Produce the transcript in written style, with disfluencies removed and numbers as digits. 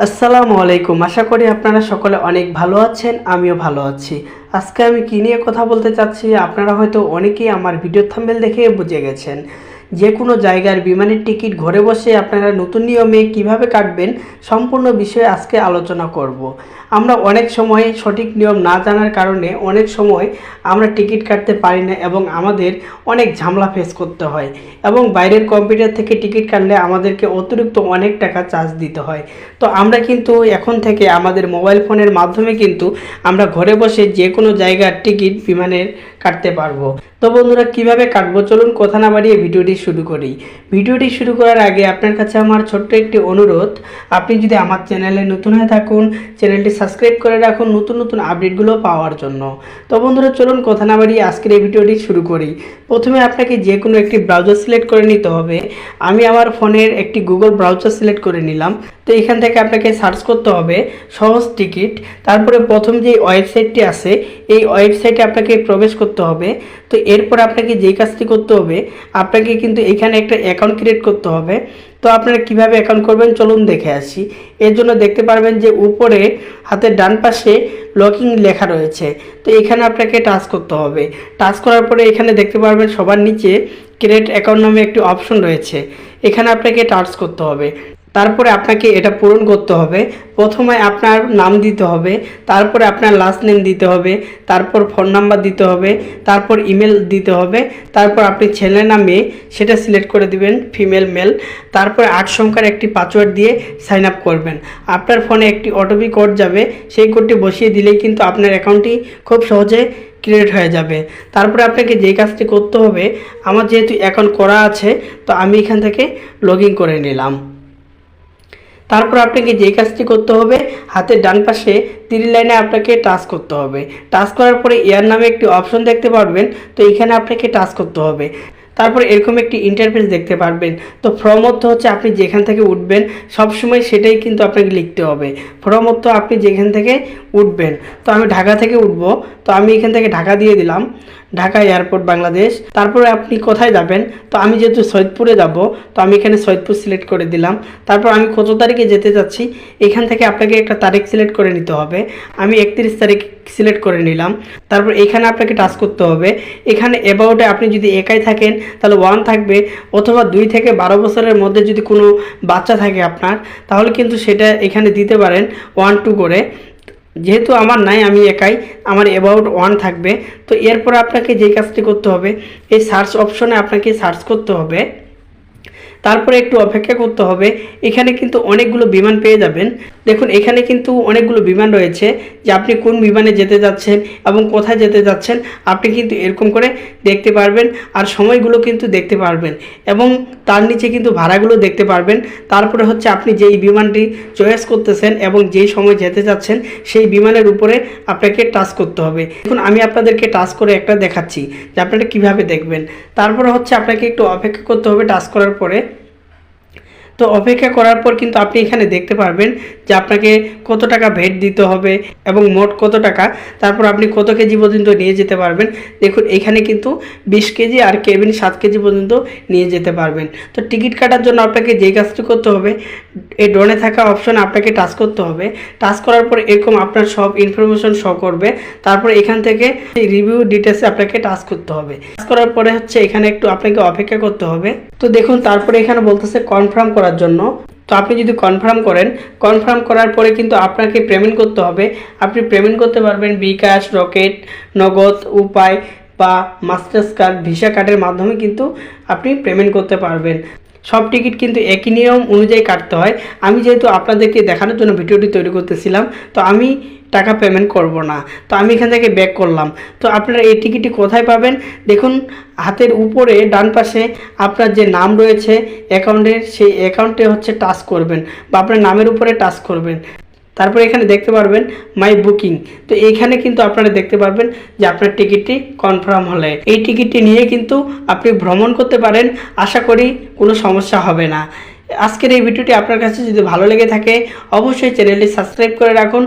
আসসালামু আলাইকুম। আশা করি আপনারা সকলে অনেক ভালো আছেন, আমিও ভালো আছি। আজকে আমি কী নিয়ে কথা বলতে চাচ্ছি আপনারা হয়তো অনেকেই আমার ভিডিও থাম্বনেল দেখে বুঝে গেছেন। যে কোনো জায়গার বিমানের টিকিট ঘরে বসে আপনারা নতুন নিয়মে কিভাবে কাটবেন সম্পূর্ণ বিষয়ে আজকে আলোচনা করব। আমরা অনেক সময় সঠিক নিয়ম না জানার কারণে অনেক সময় আমরা টিকিট কাটতে পারি না এবং আমাদের অনেক ঝামেলা ফেস করতে হয় এবং বাইরের কম্পিউটার থেকে টিকিট কাটলে আমাদেরকে অতিরিক্ত অনেক টাকা চার্জ দিতে হয়। তো আমরা কিন্তু এখন থেকে আমাদের মোবাইল ফোনের মাধ্যমে কিন্তু আমরা ঘরে বসে যে কোনো জায়গার টিকিট বিমানের কাটতে পারবো। তো বন্ধুরা কিভাবে কাটবো চলুন কথা না বাড়িয়ে ভিডিওটি শুরু করি। ভিডিওটি শুরু করার আগে আপনার কাছে আমার ছোট্ট একটি অনুরোধ, আপনি যদি আমার চ্যানেলে নতুন হয়ে থাকুন চ্যানেলটি সাবস্ক্রাইব করে রাখুন নতুন নতুন আপডেটগুলো পাওয়ার জন্য। তো বন্ধুরা চলুন কথা না বাড়িয়ে আজকের এই ভিডিওটি শুরু করি। প্রথমে আপনাকে যে কোনো একটি ব্রাউজার সিলেক্ট করে নিতে হবে। আমি আমার ফোনের একটি গুগল ব্রাউজার সিলেক্ট করে নিলাম। তো এখান থেকে আপনাকে সার্চ করতে হবে সহজ টিকিট। তারপরে প্রথম যে ওয়েবসাইটটি আছে এই ওয়েবসাইটে আপনাকে প্রবেশ করতে হবে। তো এরপর আপনাকে যেই কাজটি করতে হবে আপনাকে কিন্তু এখানে একটা অ্যাকাউন্ট ক্রিয়েট করতে হবে। তো আপনারা কিভাবে অ্যাকাউন্ট করবেন চলুন দেখে আসি। এর জন্য দেখতে পারবেন যে উপরে হাতের ডান পাশে লগইন লেখা রয়েছে। তো এখানে আপনাকে টাচ করতে হবে। টাচ করার পরে এখানে দেখতে পারবেন সবার নিচে ক্রিয়েট অ্যাকাউন্ট নামে একটি অপশন রয়েছে, এখানে আপনাকে টাচ করতে হবে। তারপরে আপনাকে এটা পূরণ করতে হবে। প্রথমে আপনার নাম দিতে হবে, তারপরে আপনার লাস্ট নেম দিতে হবে, তারপর ফোন নাম্বার দিতে হবে, তারপর ইমেল দিতে হবে, তারপর আপনি ছেলে না মেয়ে সেটা সিলেক্ট করে দিবেন, ফিমেল মেল। তারপরে 8 সংখ্যার একটি পাসওয়ার্ড দিয়ে সাইন আপ করবেন। আপনার ফোনে একটি ওটিপি কোড যাবে, সেই কোডটি বসিয়ে দিলেই কিন্তু আপনার অ্যাকাউন্টটি খুব সহজে ক্রিয়েট হয়ে যাবে। তারপরে আপনাকে যেই কাজটি করতে হবে, আমার যেহেতু অ্যাকাউন্ট করা আছে তো আমি এখান থেকে লগ ইন করে নিলাম। তারপর আপনাকে যেই কাজটি করতে হবে হাতের ডান পাশে 3 লাইনে আপনাকে টাচ করতে হবে। টাচ করার পরে এয়ার নামে একটি অপশন দেখতে পারবেন, তো এখানে আপনাকে টাচ করতে হবে। তারপর এরকম একটি ইন্টারফেস দেখতে পারবেন। তো ফ্রম অর্থ হচ্ছে আপনি যেখান থেকে উঠবেন সবসময় সেটাই কিন্তু আপনাকে লিখতে হবে। ফ্রম অর্থ আপনি যেখান থেকে উঠবেন। তো আমি ঢাকা থেকে উঠবো, তো আমি এখান থেকে ঢাকা দিয়ে দিলাম, ঢাকা এয়ারপোর্ট বাংলাদেশ। তারপরে আপনি কোথায় যাবেন, তো আমি যেহেতু সৈয়দপুরে যাব তো আমি এখানে সৈয়দপুর সিলেক্ট করে দিলাম। তারপর আমি কত তারিখে যেতে যাচ্ছি এখান থেকে আপনাকে একটা তারিখ সিলেক্ট করে নিতে হবে। আমি 31 তারিখ সিলেক্ট করে নিলাম। তারপর এখানে আপনাকে টাচ করতে হবে। এখানে অ্যাবাউটে আপনি যদি একাই থাকেন তাহলে 1 থাকবে, অথবা 2 থেকে 12 বছরের মধ্যে যদি কোনো বাচ্চা থাকে আপনার তাহলে কিন্তু সেটা এখানে দিতে পারেন 1 2 করে। যেহেতু আমার নাই আমি একাই, আমার অ্যাবাউট 1 থাকবে। তো এরপর আপনাকে যে কাজটি করতে হবে এই সার্চ অপশনে আপনাকে সার্চ করতে হবে। তারপরে একটু অপেক্ষা করতে হবে। এখানে কিন্তু অনেকগুলো বিমান পেয়ে যাবেন। দেখুন এখানে কিন্তু অনেকগুলো বিমান রয়েছে যে আপনি কোন বিমানে যেতে যাচ্ছেন এবং কোথায় যেতে যাচ্ছেন আপনি কিন্তু এরকম করে দেখতে পারবেন, আর সময়গুলো কিন্তু দেখতে পারবেন এবং তার নিচে কিন্তু ভাড়াগুলো দেখতে পারবেন। তারপরে হচ্ছে আপনি যেই বিমানটি চয়েস করতেছেন এবং যেই সময় যেতে যাচ্ছেন সেই বিমানের উপরে আপনাকে টাচ করতে হবে। দেখুন আমি আপনাদেরকে টাচ করে একটা দেখাচ্ছি যে আপনারা কিভাবে দেখবেন। তারপরে হচ্ছে আপনাকে একটু অপেক্ষা করতে হবে টাচ করার পরে। তো অপেক্ষা করার পর কিন্তু আপনি এখানে দেখতে পারবেন যে আপনাকে কত টাকা ভ্যাট দিতে হবে এবং মোট কত টাকা, তারপর আপনি কত কেজি পর্যন্ত নিয়ে যেতে পারবেন। দেখুন এখানে কিন্তু 20 কেজি আর কেবিন 7 কেজি পর্যন্ত নিয়ে যেতে পারবেন। তো টিকিট কাটার জন্য আপনাকে যেই কাজটি করতে হবে এই ড্রোনে থাকা অপশন আপনাকে টাচ করতে হবে। টাচ করার পর এরকম আপনার সব ইনফরমেশন শো করবে। তারপর এখান থেকে রিভিউ ডিটেলসে আপনাকে টাচ করতে হবে। টাচ করার পরে হচ্ছে এখানে একটু আপনাকে অপেক্ষা করতে হবে। তো দেখুন তারপরে এখানে বলতেছে কনফার্ম করার জন্য। তো আপনি যদি কনফার্ম করেন, কনফার্ম করার পরে কিন্তু আপনাকে পেমেন্ট করতে হবে। আপনি পেমেন্ট করতে পারবেন বিকাশ, রকেট, নগদ, উপায় বা মাস্টার্স কার্ড, ভিসা কার্ডের মাধ্যমে কিন্তু আপনি পেমেন্ট করতে পারবেন। সব টিকিট কিন্তু একই নিয়ম অনুযায়ী কাটতে হয়। আমি যেহেতু আপনাদেরকে দেখানোর জন্য ভিডিওটি তৈরি করতেছিলাম তো আমি টাকা পেমেন্ট করব না। তো আমি এখান থেকে ব্যাক করলাম। তো আপনারা এই টিকিটটি কোথায় পাবেন দেখুন হাতের উপরে ডান পাশে আপনার যে নাম রয়েছে অ্যাকাউন্টের সেই অ্যাকাউন্টে হচ্ছে টাচ করবেন বা আপনার নামের উপরে টাচ করবেন। তারপরে এখানে দেখতে পারবেন মাই বুকিং। তো এইখানে কিন্তু আপনারা দেখতে পারবেন যে আপনার টিকিটটি কনফার্ম হলে এই টিকিটটি নিয়ে কিন্তু আপনি ভ্রমণ করতে পারেন। আশা করি কোনো সমস্যা হবে না। আজকের এই ভিডিওটি আপনার কাছে যদি ভালো লেগে থাকে অবশ্যই চ্যানেলটি সাবস্ক্রাইব করে রাখুন।